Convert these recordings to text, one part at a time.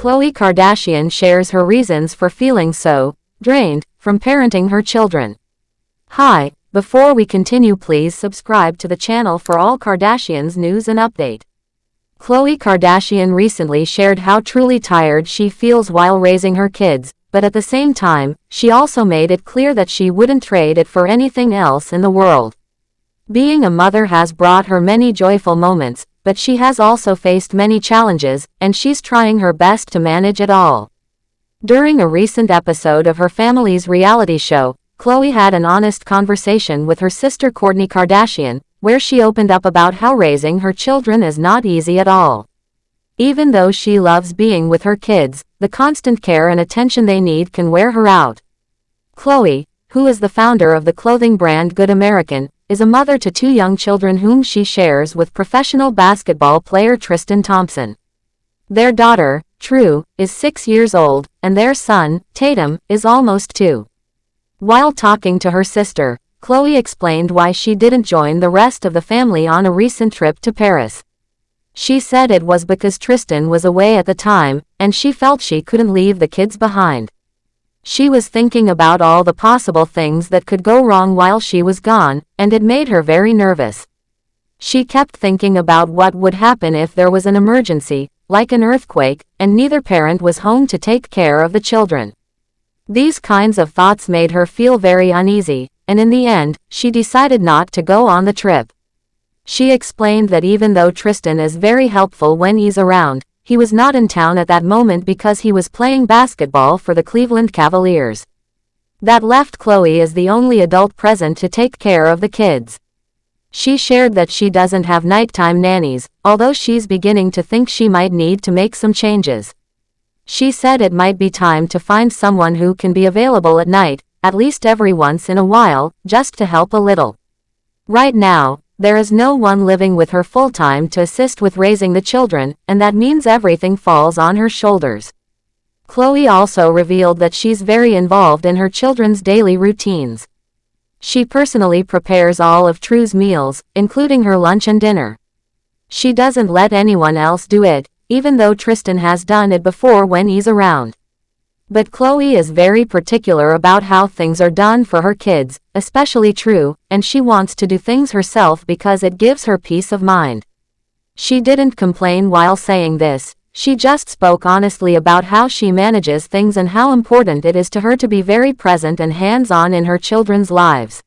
Khloé Kardashian shares her reasons for feeling so drained from parenting her children. Hi, before we continue, please subscribe to the channel for all Kardashians news and update. Khloé Kardashian recently shared how truly tired she feels while raising her kids, but at the same time, she also made it clear that she wouldn't trade it for anything else in the world. Being a mother has brought her many joyful moments, but she has also faced many challenges, and she's trying her best to manage it all. During a recent episode of her family's reality show, Khloé had an honest conversation with her sister Kourtney Kardashian, where she opened up about how raising her children is not easy at all. Even though she loves being with her kids, the constant care and attention they need can wear her out. Khloé, who is the founder of the clothing brand Good American, is a mother to two young children whom she shares with professional basketball player Tristan Thompson. Their daughter, True, is 6 years old, and their son, Tatum, is almost 2. While talking to her sister, Khloé explained why she didn't join the rest of the family on a recent trip to Paris. She said it was because Tristan was away at the time, and she felt she couldn't leave the kids behind. She was thinking about all the possible things that could go wrong while she was gone, and it made her very nervous. She kept thinking about what would happen if there was an emergency, like an earthquake, and neither parent was home to take care of the children. These kinds of thoughts made her feel very uneasy, and in the end, she decided not to go on the trip. She explained that even though Tristan is very helpful when he's around, he was not in town at that moment because he was playing basketball for the Cleveland Cavaliers. That left Khloé as the only adult present to take care of the kids. She shared that she doesn't have nighttime nannies, although she's beginning to think she might need to make some changes. She said it might be time to find someone who can be available at night, at least every once in a while, just to help a little. Right now, there is no one living with her full-time to assist with raising the children, and that means everything falls on her shoulders. Khloé also revealed that she's very involved in her children's daily routines. She personally prepares all of True's meals, including her lunch and dinner. She doesn't let anyone else do it, even though Tristan has done it before when he's around. But Khloé is very particular about how things are done for her kids, especially True, and she wants to do things herself because it gives her peace of mind. She didn't complain while saying this, she just spoke honestly about how she manages things and how important it is to her to be very present and hands-on in her children's lives.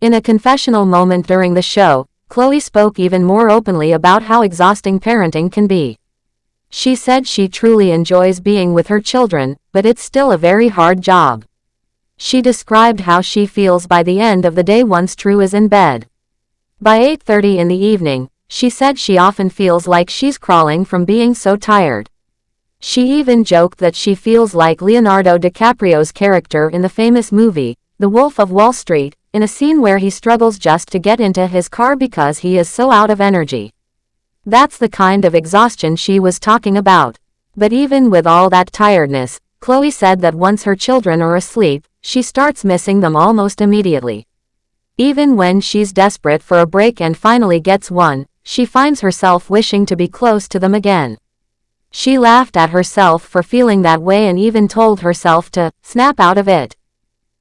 In a confessional moment during the show, Khloé spoke even more openly about how exhausting parenting can be. She said she truly enjoys being with her children, but it's still a very hard job. She described how she feels by the end of the day once True is in bed. By 8:30 in the evening, she said she often feels like she's crawling from being so tired. She even joked that she feels like Leonardo DiCaprio's character in the famous movie, The Wolf of Wall Street, in a scene where he struggles just to get into his car because he is so out of energy. That's the kind of exhaustion she was talking about. But even with all that tiredness, Khloé said that once her children are asleep, she starts missing them almost immediately. Even when she's desperate for a break and finally gets one, she finds herself wishing to be close to them again. She laughed at herself for feeling that way and even told herself to snap out of it.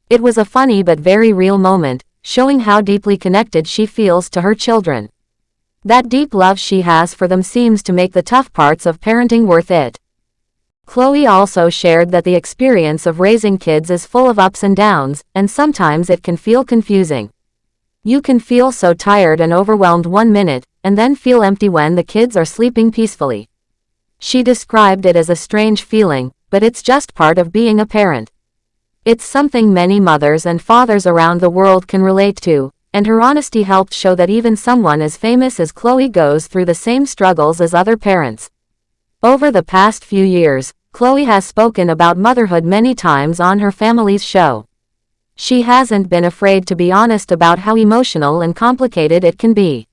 It was a funny but very real moment, showing how deeply connected she feels to her children. That deep love she has for them seems to make the tough parts of parenting worth it. Khloé also shared that the experience of raising kids is full of ups and downs, and sometimes it can feel confusing. You can feel so tired and overwhelmed one minute, and then feel empty when the kids are sleeping peacefully. She described it as a strange feeling, but it's just part of being a parent. It's something many mothers and fathers around the world can relate to, and her honesty helped show that even someone as famous as Khloé goes through the same struggles as other parents. Over the past few years, Khloé has spoken about motherhood many times on her family's show. She hasn't been afraid to be honest about how emotional and complicated it can be.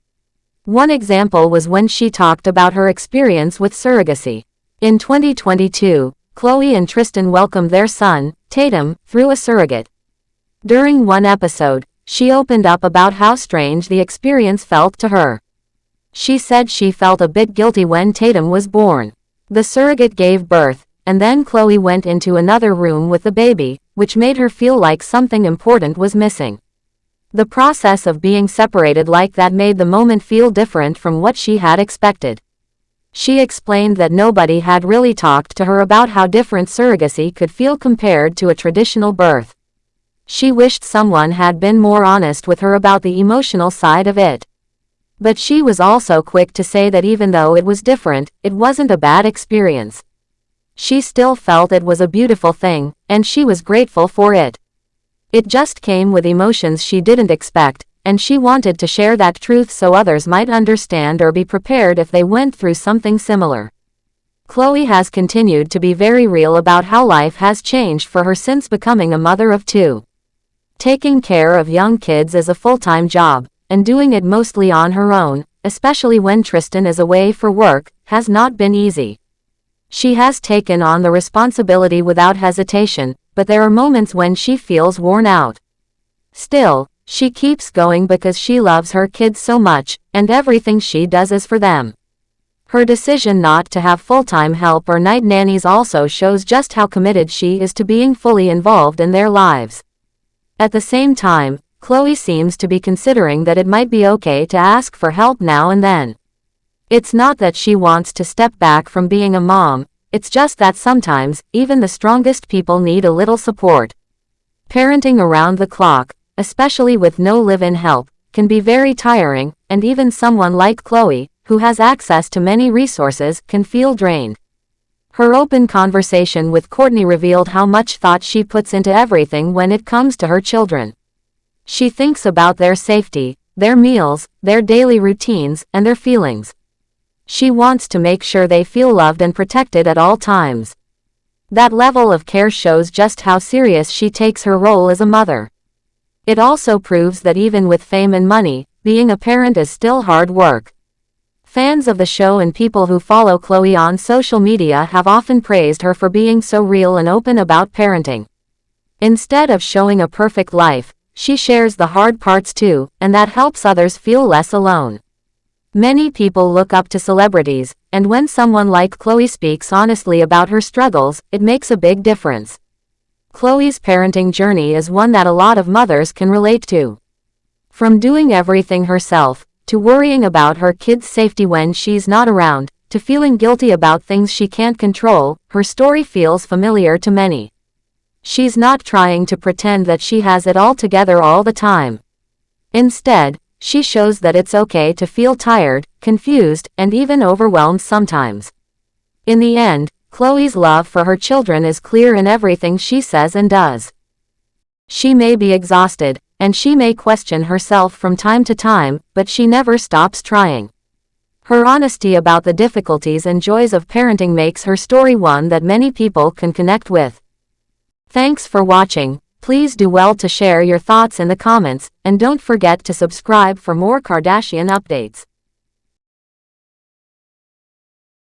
One example was when she talked about her experience with surrogacy. In 2022, Khloé and Tristan welcomed their son, Tatum, through a surrogate. During one episode, she opened up about how strange the experience felt to her. She said she felt a bit guilty when Tatum was born. The surrogate gave birth, and then Khloé went into another room with the baby, which made her feel like something important was missing. The process of being separated like that made the moment feel different from what she had expected. She explained that nobody had really talked to her about how different surrogacy could feel compared to a traditional birth. She wished someone had been more honest with her about the emotional side of it. But she was also quick to say that even though it was different, it wasn't a bad experience. She still felt it was a beautiful thing, and she was grateful for it. It just came with emotions she didn't expect, and she wanted to share that truth so others might understand or be prepared if they went through something similar. Khloé has continued to be very real about how life has changed for her since becoming a mother of two. Taking care of young kids is a full-time job, and doing it mostly on her own, especially when Tristan is away for work, has not been easy. She has taken on the responsibility without hesitation, but there are moments when she feels worn out. Still, she keeps going because she loves her kids so much, and everything she does is for them. Her decision not to have full-time help or night nannies also shows just how committed she is to being fully involved in their lives. At the same time, Khloé seems to be considering that it might be okay to ask for help now and then. It's not that she wants to step back from being a mom, it's just that sometimes, even the strongest people need a little support. Parenting around the clock, especially with no live-in help, can be very tiring, and even someone like Khloé, who has access to many resources, can feel drained. Her open conversation with Kourtney revealed how much thought she puts into everything when it comes to her children. She thinks about their safety, their meals, their daily routines, and their feelings. She wants to make sure they feel loved and protected at all times. That level of care shows just how serious she takes her role as a mother. It also proves that even with fame and money, being a parent is still hard work. Fans of the show and people who follow Khloé on social media have often praised her for being so real and open about parenting. Instead of showing a perfect life, she shares the hard parts too, and that helps others feel less alone. Many people look up to celebrities, and when someone like Khloé speaks honestly about her struggles, it makes a big difference. Khloé's parenting journey is one that a lot of mothers can relate to. From doing everything herself, to worrying about her kids' safety when she's not around, to feeling guilty about things she can't control, her story feels familiar to many. She's not trying to pretend that she has it all together all the time. Instead, she shows that it's okay to feel tired, confused, and even overwhelmed sometimes. In the end, Khloé's love for her children is clear in everything she says and does. She may be exhausted, and she may question herself from time to time, but she never stops trying. Her honesty about the difficulties and joys of parenting makes her story one that many people can connect with. Thanks for watching. Please do well to share your thoughts in the comments, and don't forget to subscribe for more Kardashian updates.